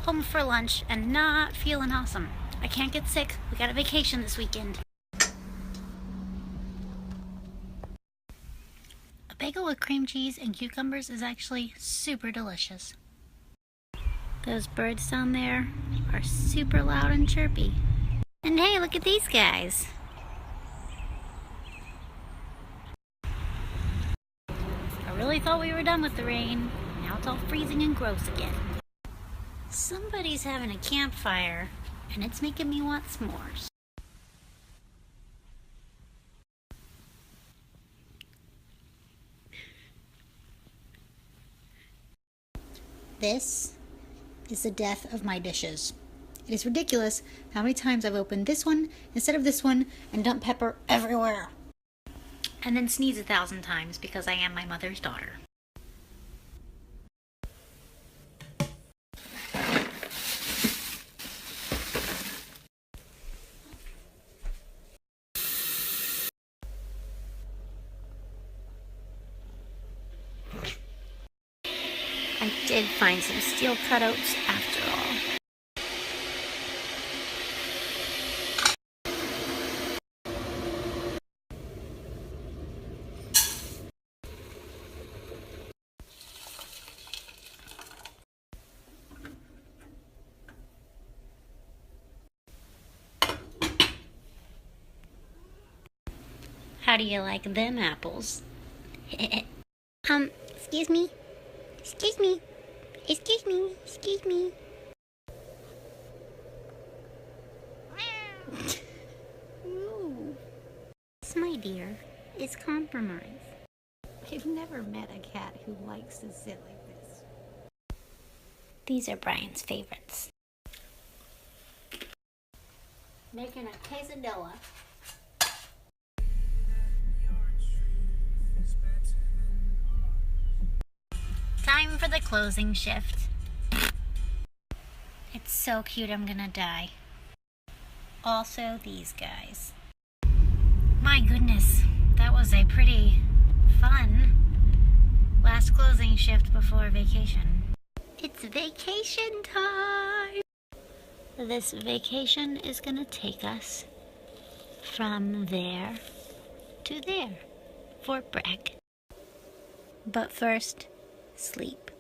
home for lunch and not feeling awesome. I can't get sick. We got a vacation this weekend. A bagel with cream cheese and cucumbers is actually super delicious. Those birds down there are super loud and chirpy. And hey, look at these guys. I really thought we were done with the rain. Now it's all freezing and gross again. Somebody's having a campfire, and it's making me want s'mores. This is the death of my dishes. It is ridiculous how many times I've opened this one instead of this one and dumped pepper everywhere. And then sneeze 1,000 times because I am my mother's daughter. I did find some steel cutouts after all. How do you like them apples? Excuse me? Excuse me? Excuse me? Excuse me? Ooh. This, my dear, is compromise. I've never met a cat who likes to sit like this. These are Brian's favorites. Making a quesadilla. Time for the closing shift. It's so cute, I'm gonna die. Also, these guys. My goodness, that was a pretty fun last closing shift before vacation. It's vacation time! This vacation is gonna take us from there to there, Fort Bragg. But first, sleep.